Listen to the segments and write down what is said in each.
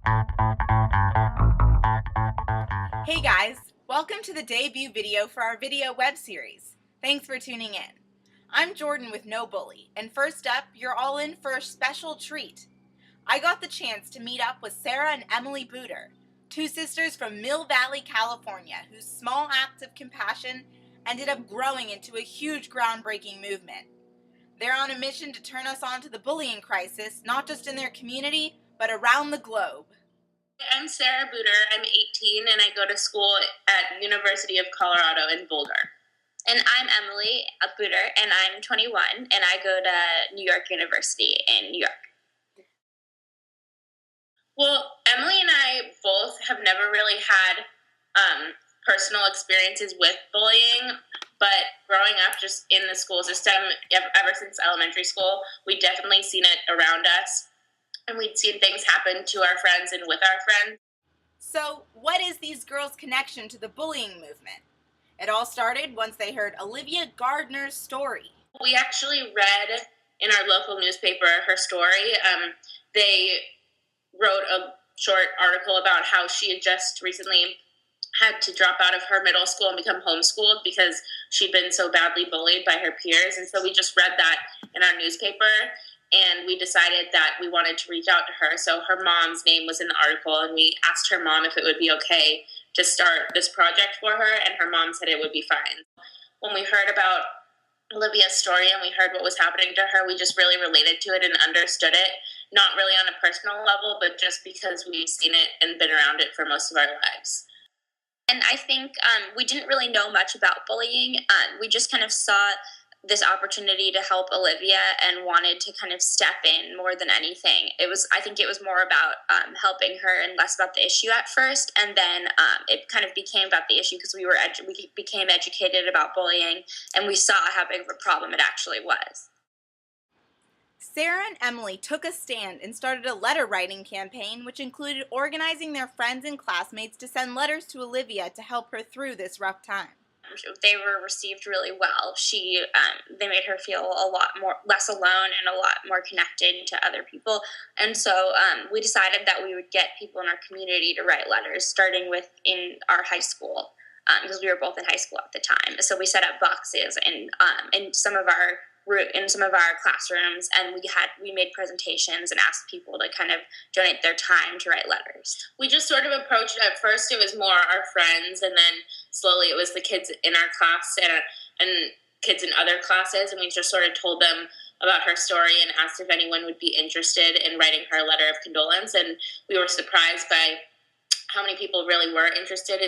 Hey guys, welcome to the debut video for our video web series. Thanks for tuning in. I'm Jordan with No Bully, and first up, you're all in for a special treat. I got the chance to meet up with Sarah and Emily Booter, two sisters from Mill Valley, California, whose small acts of compassion ended up growing into a huge groundbreaking movement. They're on a mission to turn us on to the bullying crisis, not just in their community, but around the globe. I'm Sarah Booter. I'm 18 and I go to school at University of Colorado in Boulder. And I'm Emily Booter and I'm 21 and I go to New York University in New York. Well, Emily and I both have never really had personal experiences with bullying, but growing up just in the school system, ever since elementary school, we definitely seen it around us. And we'd seen things happen to our friends and with our friends. So, what is these girls' connection to the bullying movement? It all started once they heard Olivia Gardner's story. We actually read in our local newspaper her story. They wrote a short article about how she had just recently had to drop out of her middle school and become homeschooled because she'd been so badly bullied by her peers. And so we just read that in our newspaper. And we decided that we wanted to reach out to her. So her mom's name was in the article, and we asked her mom if it would be okay to start this project for her, and her mom said it would be fine. When we heard about Olivia's story and we heard what was happening to her, we just really related to it and understood it, not really on a personal level, but just because we've seen it and been around it for most of our lives. And I think we didn't really know much about bullying. We just kind of saw this opportunity to help Olivia and wanted to kind of step in more than anything. I think it was more about helping her and less about the issue at first. And then it kind of became about the issue because we became educated about bullying and we saw how big of a problem it actually was. Sarah and Emily took a stand and started a letter writing campaign, which included organizing their friends and classmates to send letters to Olivia to help her through this rough time. They were received really well. They made her feel a lot less alone and a lot more connected to other people. And so we decided that we would get people in our community to write letters, starting with in our high school, because we were both in high school at the time. So we set up boxes in some of our classrooms, and we made presentations and asked people to kind of donate their time to write letters. We just sort of approached it. At first it was more our friends, and then slowly it was the kids in our class and kids in other classes, and we just sort of told them about her story and asked if anyone would be interested in writing her a letter of condolence. And we were surprised by how many people really were interested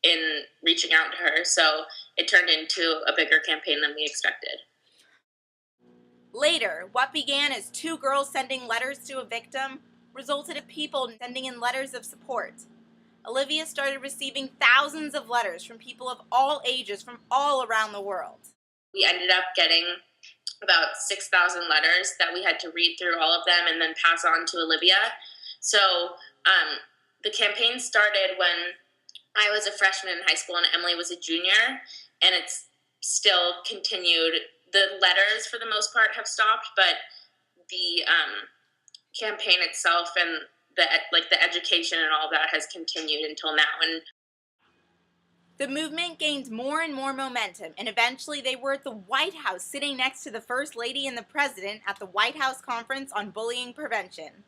in reaching out to her. So it turned into a bigger campaign than we expected. Later, what began as two girls sending letters to a victim resulted in people sending in letters of support. Olivia started receiving thousands of letters from people of all ages from all around the world. We ended up getting about 6,000 letters that we had to read through all of them and then pass on to Olivia. So the campaign started when I was a freshman in high school and Emily was a junior, and it's still continued. The letters, for the most part, have stopped, but the campaign itself and the education and all that has continued until now. And the movement gained more and more momentum, and eventually they were at the White House, sitting next to the First Lady and the President at the White House Conference on Bullying Prevention.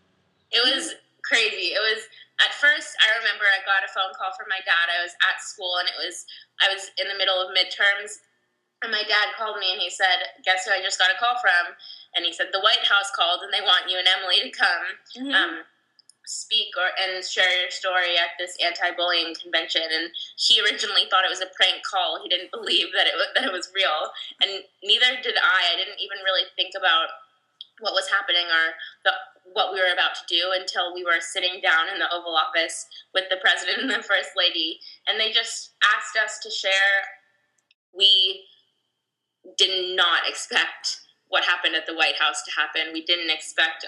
It was crazy. It was, at first, I remember I got a phone call from my dad. I was at school, and I was in the middle of midterms. And my dad called me and he said, "Guess who I just got a call from?" And he said, "The White House called and they want you and Emily to come speak and share your story at this anti-bullying convention." And he originally thought it was a prank call. He didn't believe that it was real. And neither did I. I didn't even really think about what was happening or what we were about to do until we were sitting down in the Oval Office with the President and the First Lady. And they just asked us to share. We did not expect what happened at the White House to happen. We didn't expect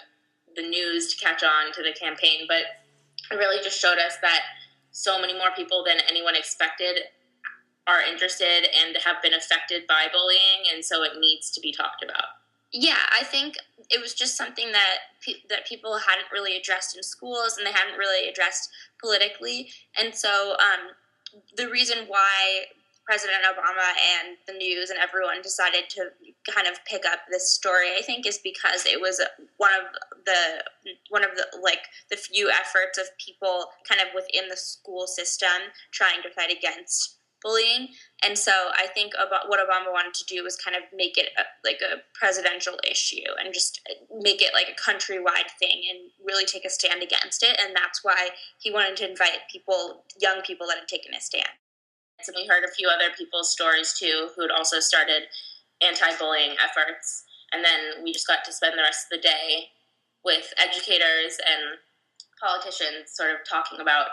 the news to catch on to the campaign, but it really just showed us that so many more people than anyone expected are interested and have been affected by bullying, and so it needs to be talked about. Yeah, I think it was just something that that people hadn't really addressed in schools, and they hadn't really addressed politically. And so, the reason why President Obama and the news and everyone decided to kind of pick up this story, I think, is because it was one of the like the few efforts of people kind of within the school system trying to fight against bullying. And so I think about what Obama wanted to do was kind of make it like a presidential issue and just make it like a countrywide thing and really take a stand against it. And that's why he wanted to invite people, young people that had taken a stand. And we heard a few other people's stories too who had also started anti-bullying efforts. And then we just got to spend the rest of the day with educators and politicians sort of talking about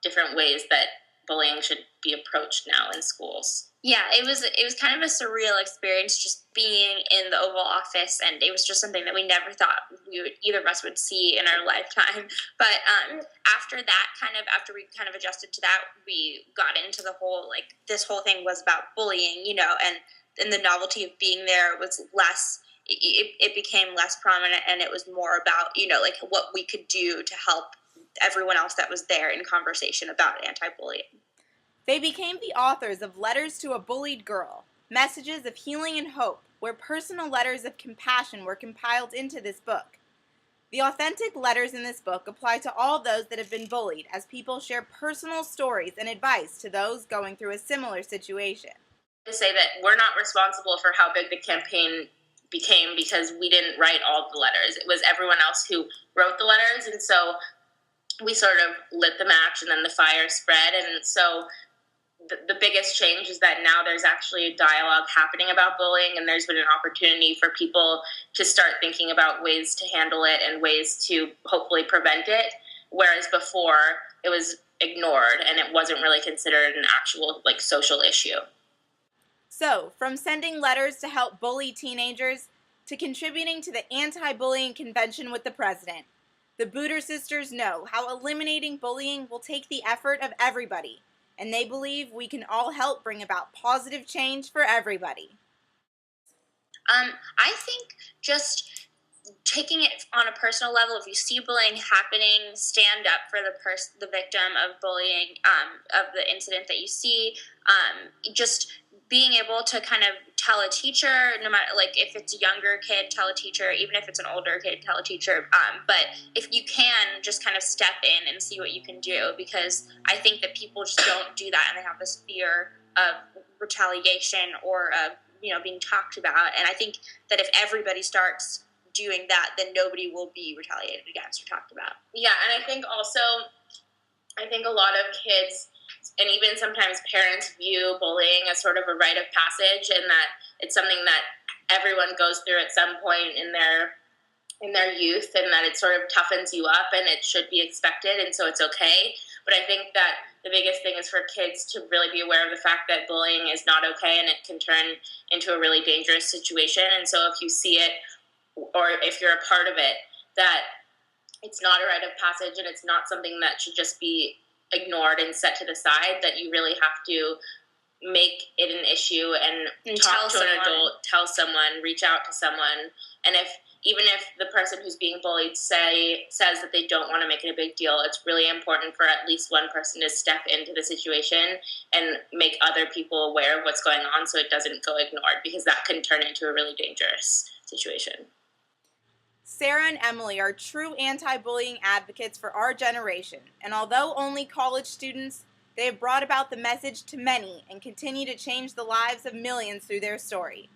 different ways that bullying should be approached now in schools. Yeah, it was kind of a surreal experience just being in the Oval Office, and it was just something that we never thought either of us would see in our lifetime. But after we kind of adjusted to that, we got into the whole like this whole thing was about bullying, and the novelty of being there was less. It became less prominent, and it was more about like what we could do to help everyone else that was there in conversation about anti-bullying. They became the authors of Letters to a Bullied Girl, Messages of Healing and Hope, where personal letters of compassion were compiled into this book. The authentic letters in this book apply to all those that have been bullied, as people share personal stories and advice to those going through a similar situation. To say that we're not responsible for how big the campaign became because we didn't write all the letters. It was everyone else who wrote the letters, and so we sort of lit the match and then the fire spread. And so the biggest change is that now there's actually a dialogue happening about bullying, and there's been an opportunity for people to start thinking about ways to handle it and ways to hopefully prevent it, whereas before it was ignored and it wasn't really considered an actual like social issue. So, from sending letters to help bully teenagers to contributing to the anti-bullying convention with the president, the Booter sisters know how eliminating bullying will take the effort of everybody, and they believe we can all help bring about positive change for everybody. I think just taking it on a personal level, if you see bullying happening, stand up for the victim of bullying, of the incident that you see. Just being able to kind of tell a teacher, no matter like if it's a younger kid, tell a teacher, even if it's an older kid, tell a teacher. But if you can, just kind of step in and see what you can do, because I think that people just don't do that, and they have this fear of retaliation or of being talked about. And I think that if everybody starts doing that, then nobody will be retaliated against or talked about. Yeah, and I think a lot of kids and even sometimes parents view bullying as sort of a rite of passage, and that it's something that everyone goes through at some point in their youth, and that it sort of toughens you up and it should be expected, and so it's okay. But I think that the biggest thing is for kids to really be aware of the fact that bullying is not okay, and it can turn into a really dangerous situation. And so if you see it, or if you're a part of it, that it's not a rite of passage and it's not something that should just be ignored and set to the side, that you really have to make it an issue and talk to an adult, tell someone, reach out to someone. And even if the person who's being bullied says that they don't want to make it a big deal, it's really important for at least one person to step into the situation and make other people aware of what's going on so it doesn't go ignored, because that can turn into a really dangerous situation. Sarah and Emily are true anti-bullying advocates for our generation, and although only college students, they have brought about the message to many and continue to change the lives of millions through their story.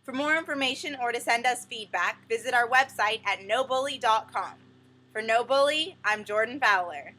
For more information or to send us feedback, visit our website at nobully.com. For No Bully, I'm Jordan Fowler.